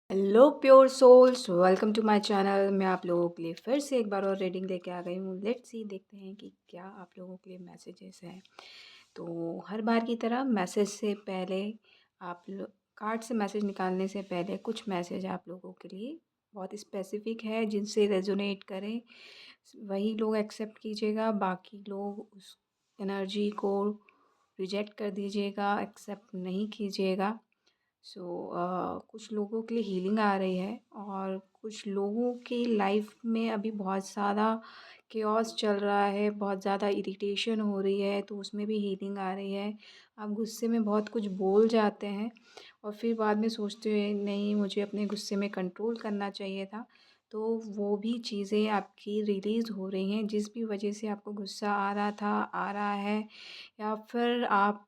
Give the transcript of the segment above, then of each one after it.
Hello pure souls, welcome to my channel. मैं आप लोगों के लिए फिर से एक बार और रीडिंग लेके आ गई हूँ। लेट्स सी, देखते हैं कि क्या आप लोगों के लिए मैसेजेस हैं। तो हर बार की तरह मैसेज से पहले आप लोग कार्ड से मैसेज निकालने से पहले कुछ मैसेज आप लोगों के लिए बहुत स्पेसिफिक है, जिनसे रेजोनेट करें वही लोग एक्सेप्ट कीजिएगा। बाकी लोग उस एनर्जी को रिजेक्ट कर दीजिएगा, एक्सेप्ट नहीं कीजिएगा। कुछ लोगों के लिए हीलिंग आ रही है और कुछ लोगों की लाइफ में अभी बहुत ज़्यादा केओस चल रहा है, बहुत ज़्यादा इरिटेशन हो रही है, तो उसमें भी हीलिंग आ रही है। आप गुस्से में बहुत कुछ बोल जाते हैं और फिर बाद में सोचते हैं नहीं, मुझे अपने गुस्से में कंट्रोल करना चाहिए था। तो वो भी चीज़ें आपकी रिलीज़ हो रही हैं, जिस भी वजह से आपको गुस्सा आ रहा था, आ रहा है, या फिर आप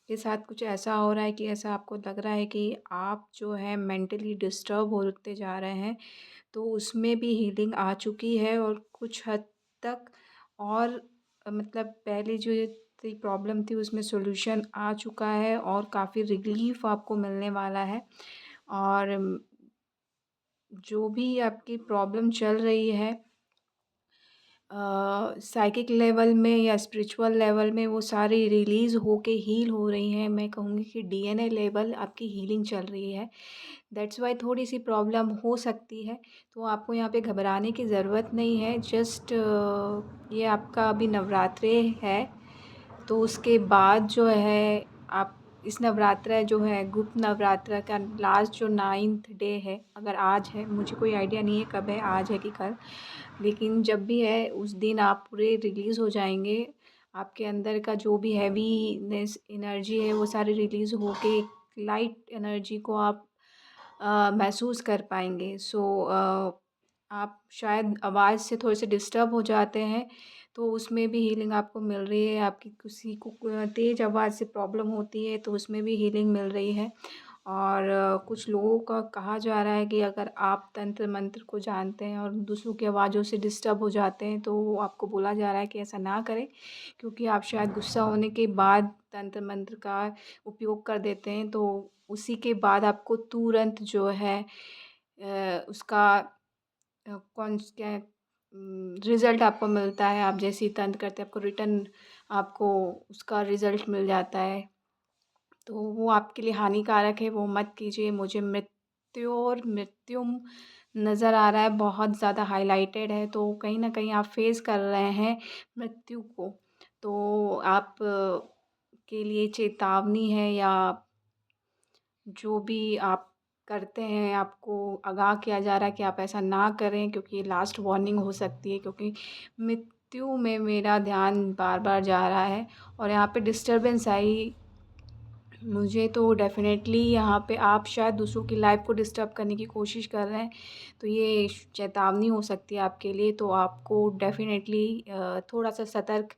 के साथ कुछ ऐसा हो रहा है कि ऐसा आपको लग रहा है कि आप जो है मेंटली डिस्टर्ब होते जा रहे हैं। तो उसमें भी हीलिंग आ चुकी है और कुछ हद तक और मतलब पहले जो ये थी प्रॉब्लम थी उसमें सॉल्यूशन आ चुका है और काफ़ी रिलीफ आपको मिलने वाला है। और जो भी आपकी प्रॉब्लम चल रही है साइकिक लेवल में या स्पिरिचुअल लेवल में, वो सारी रिलीज़ होके हील हो रही हैं। मैं कहूँगी कि डीएनए लेवल आपकी हीलिंग चल रही है। दैट्स वाई थोड़ी सी प्रॉब्लम हो सकती है, तो आपको यहाँ पे घबराने की ज़रूरत नहीं है। जस्ट ये आपका अभी नवरात्रे है, तो उसके बाद जो है आप इस नवरात्रा जो है गुप्त नवरात्रा का लास्ट जो 9th डे है, अगर आज है, मुझे कोई आइडिया नहीं है कब है, आज है कि कल, लेकिन जब भी है उस दिन आप पूरे रिलीज़ हो जाएंगे। आपके अंदर का जो भी हैवीनेस एनर्जी है वो सारी रिलीज़ होके लाइट एनर्जी को आप महसूस कर पाएंगे। आप शायद आवाज़ से थोड़े से डिस्टर्ब हो जाते हैं, तो उसमें भी हीलिंग आपको मिल रही है। आपकी किसी को तेज़ आवाज़ से प्रॉब्लम होती है, तो उसमें भी हीलिंग मिल रही है। और कुछ लोगों का कहा जा रहा है कि अगर आप तंत्र मंत्र को जानते हैं और दूसरों की आवाज़ों से डिस्टर्ब हो जाते हैं, तो आपको बोला जा रहा है कि ऐसा ना करें, क्योंकि आप शायद गुस्सा होने के बाद तंत्र मंत्र का उपयोग कर देते हैं, तो उसी के बाद आपको तुरंत जो है उसका कौन क्या रिज़ल्ट आपको मिलता है। आप जैसे ही तंत्र करते हैं, आपको रिटर्न आपको उसका रिज़ल्ट मिल जाता है। तो वो आपके लिए हानिकारक है, वो मत कीजिए। मुझे मृत्यु और मृत्युम नज़र आ रहा है, बहुत ज़्यादा हाइलाइटेड है, तो कहीं न कहीं आप फ़ेस कर रहे हैं मृत्यु को। तो आप के लिए चेतावनी है, या जो भी आप करते हैं, आपको आगाह किया जा रहा है कि आप ऐसा ना करें, क्योंकि ये लास्ट वार्निंग हो सकती है। क्योंकि मृत्यु में मेरा ध्यान बार-बार जा रहा है और यहाँ पे डिस्टर्बेंस आई मुझे, तो डेफ़िनेटली यहाँ पे आप शायद दूसरों की लाइफ़ को डिस्टर्ब करने की कोशिश कर रहे हैं, तो ये चेतावनी हो सकती है आपके लिए। तो आपको डेफ़िनेटली थोड़ा-सा सतर्क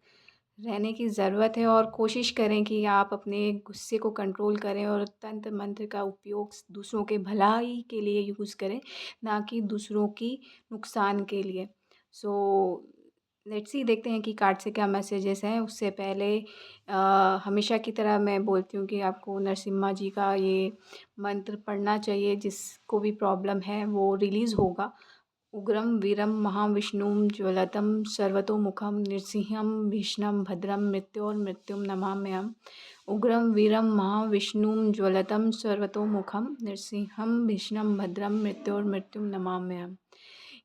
रहने की ज़रूरत है और कोशिश करें कि आप अपने गुस्से को कंट्रोल करें और तंत्र मंत्र का उपयोग दूसरों के भलाई के लिए यूज़ करें, ना कि दूसरों की नुकसान के लिए। सो लेट्स सी, देखते हैं कि कार्ड से क्या मैसेजेस हैं। उससे पहले हमेशा की तरह मैं बोलती हूँ कि आपको नरसिम्हा जी का ये मंत्र पढ़ना चाहिए। जिसको भी प्रॉब्लम है वो रिलीज़ होगा। उग्रं वीरं महाविष्णुं ज्वलतं सर्वतोमुखं नृसिंहं भीषणं भद्रं मृत्योर्मृत्युं नमाम्यहम्। उग्रं वीरं महाविष्णुं ज्वलतं सर्वतोमुखं नृसिंहं भीषणं भद्रं मृत्योर्मृत्युं नमाम्यहम्।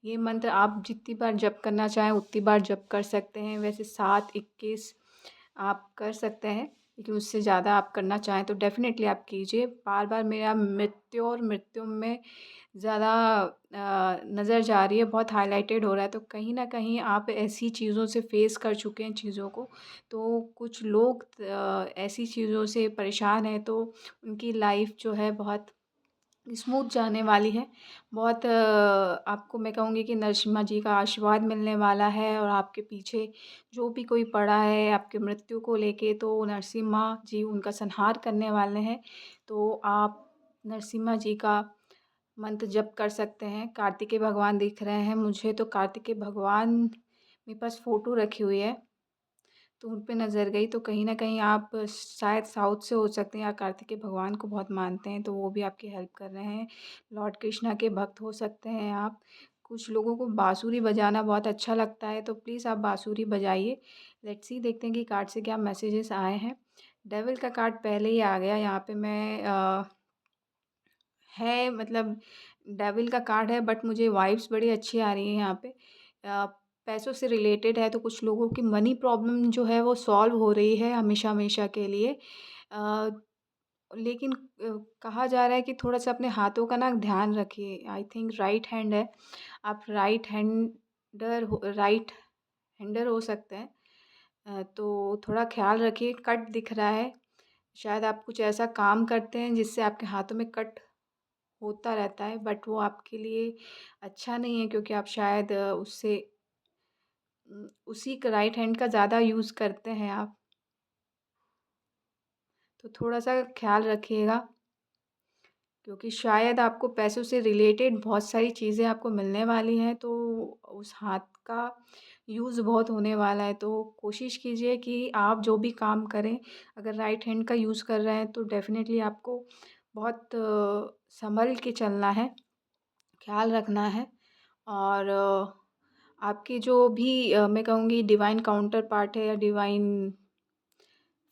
ये मंत्र आप जितनी बार जप करना चाहें उतनी बार जप कर सकते हैं। वैसे 7-21 आप कर सकते हैं, लेकिन उससे ज़्यादा आप करना चाहें तो डेफ़िनेटली आप कीजिए। बार-बार मेरा मृत्यु और मृत्युम में ज़्यादा नज़र जा रही है, बहुत हाइलाइटेड हो रहा है, तो कहीं न कहीं आप ऐसी चीज़ों से फ़ेस कर चुके हैं चीज़ों को। तो कुछ लोग ऐसी चीज़ों से परेशान हैं, तो उनकी लाइफ़ जो है बहुत स्मूथ जाने वाली है। बहुत आपको मैं कहूँगी कि नरसिम्हा जी का आशीर्वाद मिलने वाला है और आपके पीछे जो भी कोई पड़ा है आपकी मृत्यु को लेके, तो नरसिम्हा जी उनका संहार करने वाले हैं। तो आप नरसिम्हा जी का मंत्र जप कर सकते हैं। कार्तिकेय भगवान दिख रहे हैं मुझे, तो कार्तिकेय भगवान मेरे पास फ़ोटो रखी हुई है, तो उन पे नज़र गई, तो कहीं न कहीं आप शायद साउथ से हो सकते हैं या कार्तिकेय भगवान को बहुत मानते हैं, तो वो भी आपकी हेल्प कर रहे हैं। लॉर्ड कृष्णा के भक्त हो सकते हैं आप। कुछ लोगों को बाँसुरी बजाना बहुत अच्छा लगता है, तो प्लीज़ आप बाँसुरी बजाइए। लेट्स सी, देखते हैं कि कार्ड से क्या मैसेजेस आए हैं। डेविल का कार्ड पहले ही आ गया यहाँ पे। मैं है मतलब डेविल का कार्ड है, बट मुझे वाइब्स बड़ी अच्छी आ रही है यहाँ पे। अ, पैसों से रिलेटेड है, तो कुछ लोगों की मनी प्रॉब्लम जो है वो सॉल्व हो रही है हमेशा-हमेशा के लिए। अ, लेकिन कहा जा रहा है कि थोड़ा-सा अपने हाथों का ना ध्यान रखिए। आई थिंक राइट हैंड है, आप राइट हैंडर हो सकते हैं। तो थोड़ा ख़्याल रखिए, कट दिख रहा है। शायद आप कुछ ऐसा काम करते हैं जिससे आपके हाथों में कट होता रहता है, बट वो आपके लिए अच्छा नहीं है, क्योंकि आप शायद उसी का राइट हैंड का ज़्यादा यूज़ करते हैं आप। तो थोड़ा-सा ख़्याल रखिएगा, क्योंकि शायद आपको पैसों से रिलेटेड बहुत सारी चीज़ें आपको मिलने वाली हैं, तो उस हाथ का यूज़ बहुत होने वाला है। तो कोशिश कीजिए कि आप जो भी काम करें, अगर राइट हैंड का यूज़ कर रहे हैं, तो डेफ़िनेटली आपको बहुत सँभल के चलना है, ख़्याल रखना है। और आपकी जो भी मैं कहूँगी डिवाइन काउंटर पार्ट है या डिवाइन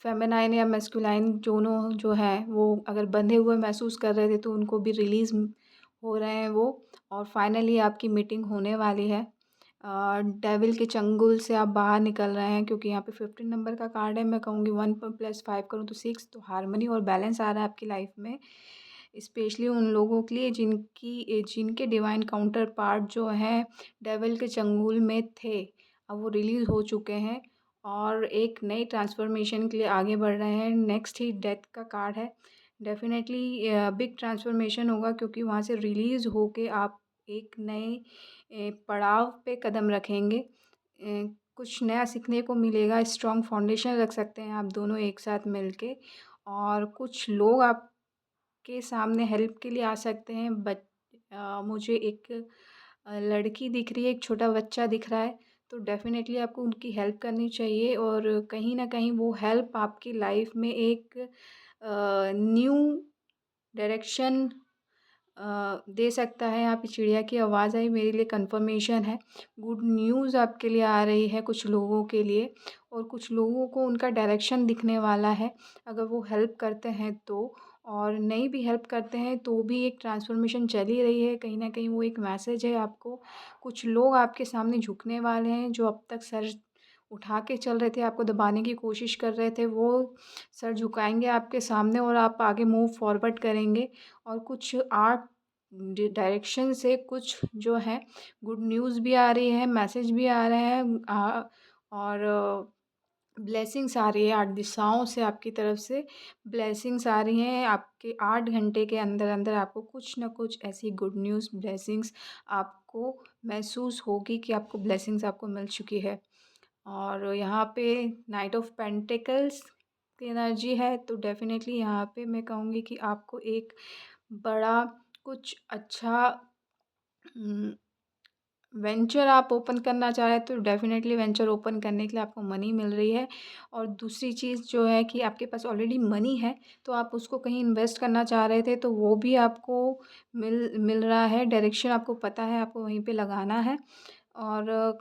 फेमिनाइन या मैस्कुलाइन दोनों जो हैं, वो अगर बंधे हुए महसूस कर रहे थे, तो उनको भी रिलीज़ हो रहे हैं वो। और फाइनली आपकी मीटिंग होने वाली है। डेविल के चंगुल से आप बाहर निकल रहे हैं, क्योंकि यहाँ पे 15 नंबर का कार्ड है। मैं कहूँगी 1 + 5 करूँ तो 6, तो हार्मनी और बैलेंस आ रहा है आपकी लाइफ में। स्पेशली उन लोगों के लिए जिनके डिवाइन काउंटर पार्ट जो हैं डेविल के चंगुल में थे, अब वो रिलीज़ हो चुके हैं और एक नई ट्रांसफ़ॉर्मेशन के लिए आगे बढ़ रहे हैं। नेक्स्ट ही डेथ का कार्ड है। डेफ़िनेटली बिग ट्रांसफ़ॉर्मेशन होगा, क्योंकि वहाँ से रिलीज़ होके आप एक नए पड़ाव पे कदम रखेंगे। कुछ नया सीखने को मिलेगा, स्ट्रॉन्ग फाउंडेशन रख सकते हैं आप दोनों एक साथ मिलके। और कुछ लोग आपके सामने हेल्प के लिए आ सकते हैं। मुझे एक लड़की दिख रही है, एक छोटा बच्चा दिख रहा है, तो डेफ़िनेटली आपको उनकी हेल्प करनी चाहिए। और कहीं न कहीं वो हेल्प आपकी लाइफ़ में एक न्यू डायरेक्शन दे सकता है। यहाँ पे चिड़िया की आवाज़ आई, मेरे लिए कन्फर्मेशन है। गुड न्यूज़ आपके लिए आ रही है कुछ लोगों के लिए, और कुछ लोगों को उनका डायरेक्शन दिखने वाला है, अगर वो हेल्प करते हैं तो। और नहीं भी हेल्प करते हैं तो भी एक ट्रांसफ़ॉर्मेशन चल ही रही है, कहीं न कहीं वो एक मैसेज है आपको। कुछ लोग आपके सामने झुकने वाले हैं, जो अब तक सर उठा के चल रहे थे, आपको दबाने की कोशिश कर रहे थे, वो सर झुकाएँगे आपके सामने और आप आगे मूव फॉरवर्ड करेंगे। और कुछ आर्ट डायरेक्शन से कुछ जो है गुड न्यूज़ भी आ रही है, मैसेज भी आ रहे हैं। और ब्लेसिंग्स आ रही है 8 दिशाओं से, आपकी तरफ से ब्लेसिंग्स आ रही हैं। आपके 8 घंटे के अंदर-अंदर आपको कुछ न कुछ ऐसी गुड न्यूज़, ब्लेसिंग्स आपको महसूस होगी कि आपको ब्लेसिंग्स आपको मिल चुकी है। और यहाँ पे नाइट ऑफ पेंटिकल्स की एनर्जी है, तो डेफ़िनेटली यहाँ पे मैं कहूँगी कि आपको एक बड़ा कुछ अच्छा उम, वेंचर आप ओपन करना चाह रहे हैं, तो डेफ़िनेटली वेंचर ओपन करने के लिए आपको मनी मिल रही है। और दूसरी चीज़ जो है कि आपके पास ऑलरेडी मनी है, तो आप उसको कहीं इन्वेस्ट करना चाह रहे थे, तो वो भी आपको मिल मिल रहा है। डायरेक्शन आपको पता है, आपको वहीं पे लगाना है। और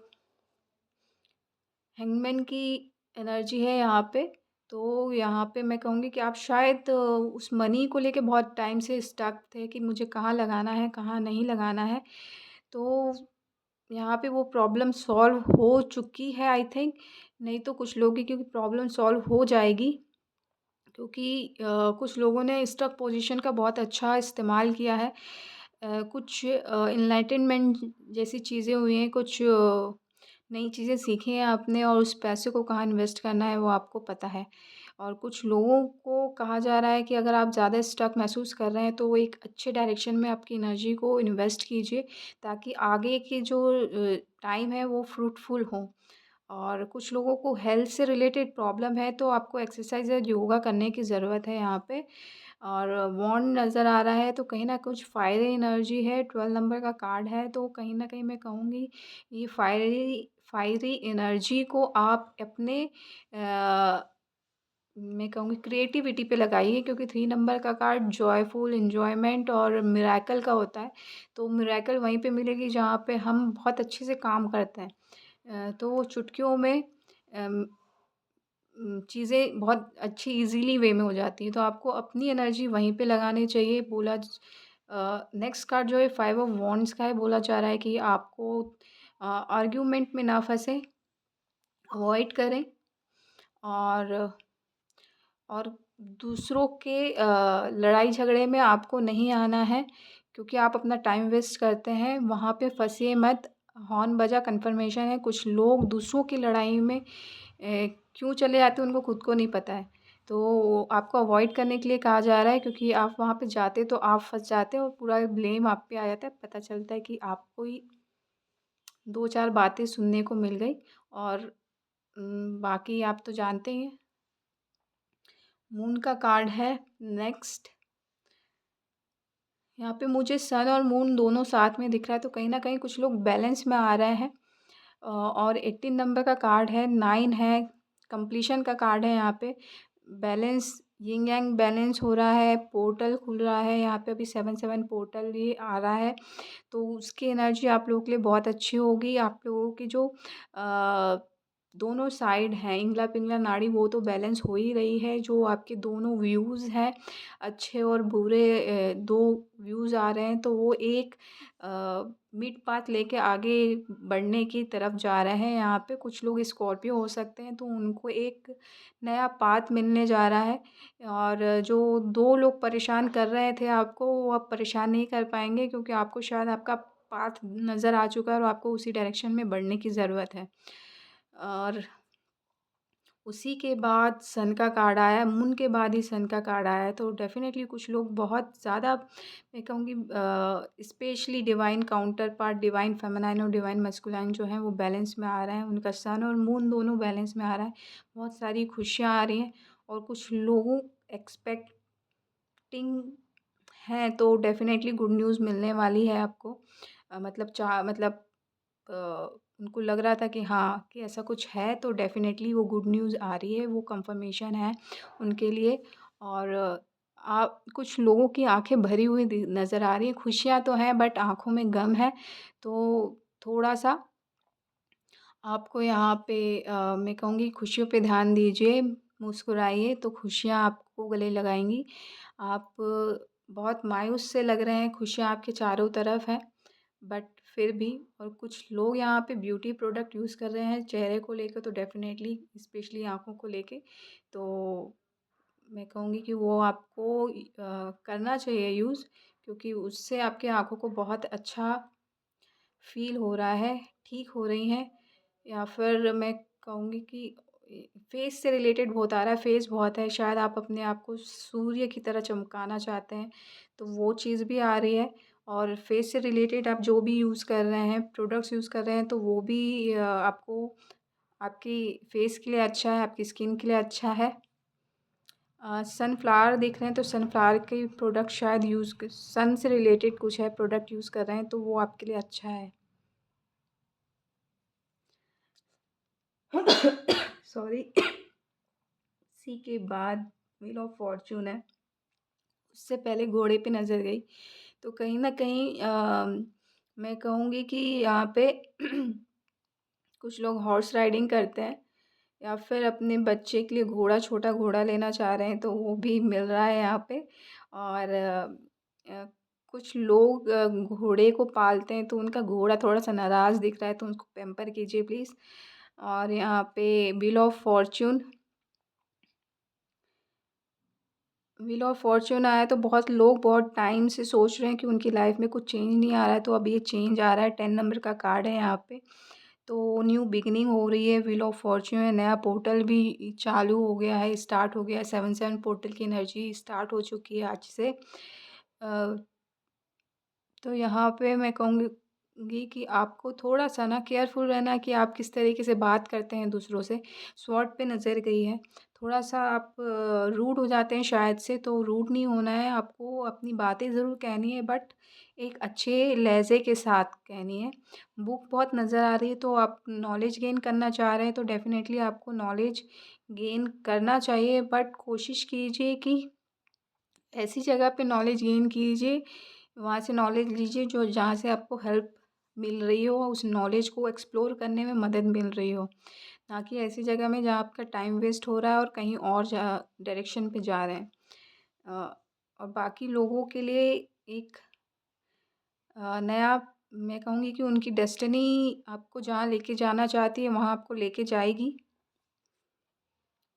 हैंगमैन की एनर्जी है यहाँ पे। तो यहाँ पे मैं कहूँगी कि आप शायद उस मनी को लेके बहुत टाइम से स्टक थे कि मुझे कहाँ लगाना है, कहाँ नहीं लगाना है। तो यहाँ पे वो प्रॉब्लम सॉल्व हो चुकी है आई थिंक। नहीं तो कुछ लोगों की, क्योंकि प्रॉब्लम सॉल्व हो जाएगी, क्योंकि कुछ लोगों ने स्टक पोज़ीशन का बहुत अच्छा इस्तेमाल किया है। कुछ एनलाइटनमेंट जैसी चीज़ें हुई हैं, कुछ नई चीज़ें सीखी हैं आपने, और उस पैसे को कहाँ इन्वेस्ट करना है वो आपको पता है। और कुछ लोगों को कहा जा रहा है कि अगर आप ज़्यादा स्टक महसूस कर रहे हैं, तो वो एक अच्छे डायरेक्शन में आपकी एनर्जी को इन्वेस्ट कीजिए, ताकि आगे की जो टाइम है वो फ्रूटफुल हो। और कुछ लोगों को हेल्थ से रिलेटेड प्रॉब्लम है, तो आपको एक्सरसाइज़ या योगा करने की ज़रूरत है यहाँ पे। और वॉन्ड नज़र आ रहा है, तो कहीं न कुछ फायरी एनर्जी है, 12 नंबर का कार्ड है, तो कहीं न कहीं मैं कहूँगी ये फायरी फायरी एनर्जी को आप अपने अ, मैं कहूँगी क्रिएटिविटी पे लगाइए, क्योंकि 3 नंबर का कार्ड जॉयफुल, एन्जॉयमेंट और मिरेकल का होता है। तो मिरेकल वहीं पे मिलेगी जहाँ पे हम बहुत अच्छे से काम करते हैं। तो वो चुटकियों में अम, चीज़ें बहुत अच्छी ईज़िली वे में हो जाती हैं। तो आपको अपनी एनर्जी वहीं पे लगानी चाहिए। नेक्स्ट कार्ड जो है 5 ऑफ वॉन्ड्स का है। बोला जा रहा है कि आपको आर्ग्यूमेंट में ना फँसें, अवॉइड करें और और दूसरों के लड़ाई झगड़े में आपको नहीं आना है, क्योंकि आप अपना टाइम वेस्ट करते हैं, वहाँ पे फँसिए मत। हॉर्न बजा कन्फर्मेशन है, कुछ लोग दूसरों की लड़ाई में क्यों चले जाते हैं उनको खुद को नहीं पता है। तो आपको अवॉइड करने के लिए कहा जा रहा है, क्योंकि आप वहाँ पे जाते तो आप फँस जाते और पूरा ब्लेम आप पे आ जाता है। पता चलता है कि आपको ही 2-4 बातें सुनने को मिल गई और बाकी आप तो जानते ही हैं। मून का कार्ड है नेक्स्ट। यहाँ पे मुझे सन और मून दोनों साथ में दिख रहा है, तो कहीं न कहीं कुछ लोग बैलेंस में आ रहे हैं। और 18 नंबर का कार्ड है, 9 है, कंप्लीशन का कार्ड है यहाँ पे। बैलेंस, यिंग यांग बैलेंस हो रहा है, पोर्टल खुल रहा है यहाँ पे, अभी 7-7 पोर्टल ये आ रहा है। तो उसकी एनर्जी आप लोगों के लिए बहुत अच्छी होगी। आप लोगों की जो दोनों साइड हैं, इंगला-पिंगला नाड़ी, वो तो बैलेंस हो ही रही है। जो आपके दोनों व्यूज़ हैं, अच्छे और बुरे 2 व्यूज़ आ रहे हैं, तो वो एक मिड पाथ लेके आगे बढ़ने की तरफ जा रहे हैं। यहाँ पे कुछ लोग स्कॉर्पियो हो सकते हैं, तो उनको एक नया पाथ मिलने जा रहा है और जो 2 लोग परेशान कर रहे थे आपको, वो अब परेशान नहीं कर पाएँगे, क्योंकि आपको शायद आपका पाथ नज़र आ चुका है और आपको उसी डायरेक्शन में बढ़ने की ज़रूरत है। और उसी के बाद सन का कार्ड आया, मून के बाद ही सन का कार्ड आया है, तो डेफ़िनेटली कुछ लोग बहुत ज़्यादा, मैं कहूँगी specially divine counter part, divine feminine और डिवाइन मैस्कुलाइन जो हैं वो बैलेंस में आ रहे हैं। उनका सन और मून दोनों बैलेंस में आ रहा है। बहुत सारी खुशियाँ आ रही हैं और कुछ लोगों एक्सपेक्टिंग हैं, तो डेफ़िनेटली गुड न्यूज़ मिलने वाली है आपको। मतलब अ, उनको लग रहा था कि हाँ, कि ऐसा कुछ है, तो डेफ़िनेटली वो गुड न्यूज़ आ रही है, वो कन्फर्मेशन है उनके लिए। और आप कुछ लोगों की आँखें भरी हुई नज़र आ रही हैं। खुशियाँ तो हैं बट आँखों में गम है, तो थोड़ा-सा आपको यहाँ पे मैं कहूँगी खुशियों पे ध्यान दीजिए, मुस्कुराइए तो खुशियाँ आपको गले लगाएँगी। आप बहुत मायूस से लग रहे हैं, खुशियाँ आपके चारों तरफ हैं, बट फिर भी। और कुछ लोग यहाँ पे ब्यूटी प्रोडक्ट यूज़ कर रहे हैं चेहरे को लेकर, तो डेफ़िनेटली स्पेशली आँखों को लेके, तो मैं कहूँगी कि वो आपको करना चाहिए यूज़, क्योंकि उससे आपकी आँखों को बहुत अच्छा फ़ील हो रहा है, ठीक हो रही हैं। या फिर मैं कहूँगी कि फेस से रिलेटेड बहुत आ रहा है, फेस बहुत है, शायद आप अपने आप को सूर्य की तरह चमकाना चाहते हैं, तो वो चीज़ भी आ रही है। और फेस से रिलेटेड आप जो भी यूज़ कर रहे हैं, प्रोडक्ट्स यूज़ कर रहे हैं, तो वो भी आपको आपकी फेस के लिए अच्छा है, आपकी स्किन के लिए अच्छा है। सनफ्लावर देख रहे हैं, तो सनफ्लावर के प्रोडक्ट शायद सन से रिलेटेड कुछ है, प्रोडक्ट यूज़ कर रहे हैं, तो वो आपके लिए अच्छा है। सॉरी। इसी के बाद व्हील ऑफ फॉर्च्यून है। उससे पहले घोड़े पे नज़र गई, तो कहीं न कहीं मैं कहूँगी कि यहाँ पे कुछ लोग हॉर्स राइडिंग करते हैं या फिर अपने बच्चे के लिए छोटा घोड़ा लेना चाह रहे हैं, तो वो भी मिल रहा है यहाँ पे। और कुछ लोग घोड़े को पालते हैं, तो उनका घोड़ा थोड़ा-सा नाराज़ दिख रहा है, तो उसको पैम्पर कीजिए प्लीज़। और यहाँ पे व्हील ऑफ फॉर्च्यून आया, तो बहुत लोग बहुत टाइम से सोच रहे हैं कि उनकी लाइफ में कुछ चेंज नहीं आ रहा है, तो अब ये चेंज आ रहा है। 10 नंबर का कार्ड है यहाँ पे, तो न्यू बिगिनिंग हो रही है। व्हील ऑफ फॉर्च्यून है, नया पोर्टल भी चालू हो गया है, स्टार्ट हो गया है। 7-7 पोर्टल की एनर्जी स्टार्ट हो चुकी है आज से। तो यहाँ पे मैं कहूँगी कहूँगी कि आपको थोड़ा-सा ना केयरफुल रहना कि आप किस तरीके से बात करते हैं दूसरों से। स्वॉट पे नज़र गई है। थोड़ा-सा आप रूड हो जाते हैं शायद से, तो रूड नहीं होना है, आपको अपनी बातें ज़रूर कहनी है बट एक अच्छे लहज़े के साथ कहनी है। बुक बहुत नज़र आ रही है, तो आप नॉलेज गेन करना चाह रहे हैं तो डेफ़िनेटली आपको नॉलेज गेन करना चाहिए, बट कोशिश कीजिए कि ऐसी जगह पे नॉलेज गेन कीजिए, वहाँ से नॉलेज लीजिए जो जहाँ से आपको हेल्प मिल रही हो, उस नॉलेज को एक्सप्लोर करने में मदद मिल रही हो। ना कि ऐसी जगह में जहाँ आपका टाइम वेस्ट हो रहा है और कहीं और डायरेक्शन पे जा रहे हैं। अ, और बाकी लोगों के लिए एक नया, मैं कहूँगी कि उनकी डेस्टिनी आपको जहाँ लेके जाना चाहती है, वहाँ आपको लेके जाएगी।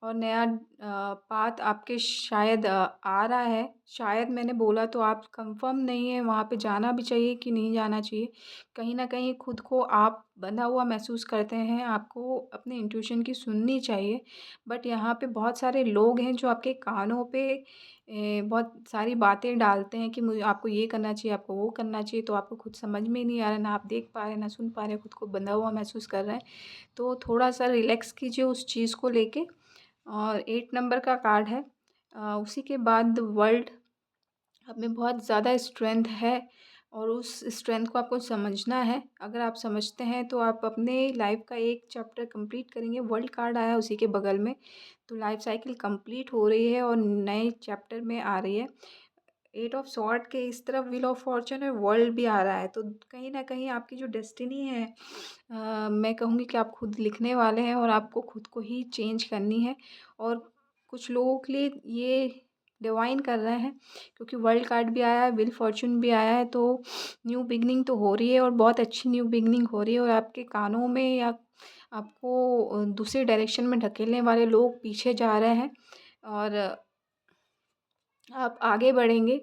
और नया पाथ आपके शायद आ रहा है। शायद मैंने बोला तो आप कंफ़र्म नहीं है, वहाँ पे जाना भी चाहिए कि नहीं जाना चाहिए। कहीं न कहीं खुद को आप बँधा हुआ महसूस करते हैं, आपको अपने इंट्यूशन की सुननी चाहिए। बट यहाँ पे बहुत सारे लोग हैं जो आपके कानों पे बहुत सारी बातें डालते हैं कि मुझे आपको ये करना चाहिए, आपको वो करना चाहिए, तो आपको खुद समझ में ही नहीं आ रहा, ना आप देख पा रहे हैं, ना सुन पा रहे हैं, खुद को बँधा हुआ महसूस कर रहे हैं। तो थोड़ा-सा रिलैक्स कीजिए उस चीज़ को लेके। और 8 नंबर का कार्ड है। उसी के बाद वर्ल्ड, आप में बहुत ज़्यादा स्ट्रेंथ है और उस स्ट्रेंथ को आपको समझना है। अगर आप समझते हैं तो आप अपने लाइफ का एक चैप्टर कंप्लीट करेंगे। वर्ल्ड कार्ड आया उसी के बगल में, तो लाइफ साइकिल कंप्लीट हो रही है और नए चैप्टर में आ रही है। एट ऑफ सॉर्ड के इस तरफ व्हील ऑफ फॉर्च्यून है, वर्ल्ड भी आ रहा है, तो कहीं न कहीं आपकी जो डेस्टिनी है, मैं कहूँगी कि आप खुद लिखने वाले हैं और आपको खुद को ही चेंज करनी है। और कुछ लोगों के लिए ये डिवाइन कर रहे हैं, क्योंकि वर्ल्ड कार्ड भी आया है, व्हील फॉर्च्यून भी आया है, तो न्यू बिगिनिंग तो हो रही है और बहुत अच्छी न्यू बिगिनिंग हो रही है। और आपके कानों में या आपको दूसरे डायरेक्शन में ढकेलने वाले लोग पीछे जा रहे हैं और आप आगे बढ़ेंगे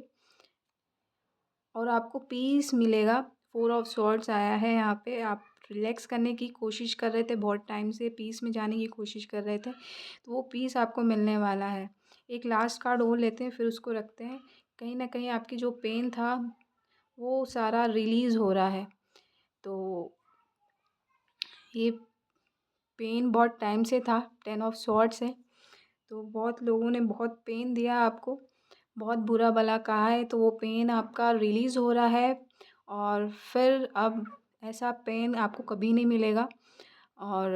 और आपको पीस मिलेगा। 4 ऑफ सॉर्ड्स आया है यहाँ पे, आप रिलैक्स करने की कोशिश कर रहे थे, बहुत टाइम से पीस में जाने की कोशिश कर रहे थे, तो वो पीस आपको मिलने वाला है। एक लास्ट कार्ड और लेते हैं, फिर उसको रखते हैं। कहीं न कहीं आपकी जो पेन था, वो सारा रिलीज़ हो रहा है। तो ये पेन बहुत टाइम से था, 10 ऑफ सॉर्ड्स है, तो बहुत लोगों ने बहुत पेन दिया आपको, बहुत बुरा भला कहा है, तो वो पेन आपका रिलीज़ हो रहा है और फिर अब ऐसा पेन आपको कभी नहीं मिलेगा। और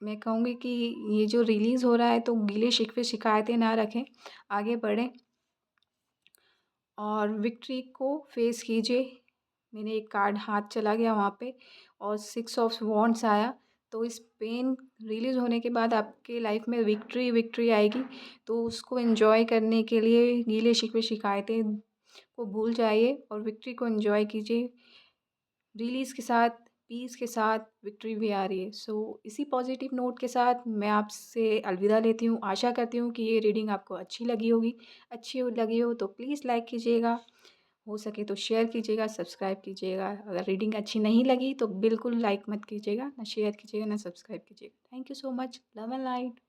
मैं कहूँगी कि ये जो रिलीज़ हो रहा है, तो गिले-शिकवे शिकायतें ना रखें, आगे बढ़ें और विक्ट्री को फ़ेस कीजिए। मैंने एक कार्ड हाथ चला गया वहाँ पे और 6 ऑफ वॉन्ड्स आया, तो इस पेन रिलीज़ होने के बाद आपके लाइफ में विक्ट्री विक्ट्री आएगी, तो उसको एन्जॉय करने के लिए गीले-शिकवे शिकायतें को भूल जाइए और विक्ट्री को एन्जॉय कीजिए। रिलीज़ के साथ, पीस के साथ विक्ट्री भी आ रही है। सो इसी पॉज़िटिव नोट के साथ मैं आपसे अलविदा लेती हूँ। आशा करती हूँ कि ये रीडिंग आपको अच्छी लगी होगी। अच्छी लगी हो तो प्लीज़ लाइक कीजिएगा, हो सके तो शेयर कीजिएगा, सब्सक्राइब कीजिएगा। अगर रीडिंग अच्छी नहीं लगी तो बिल्कुल लाइक मत कीजिएगा, ना शेयर कीजिएगा, ना सब्सक्राइब कीजिएगा। Thank you so much. Love and light.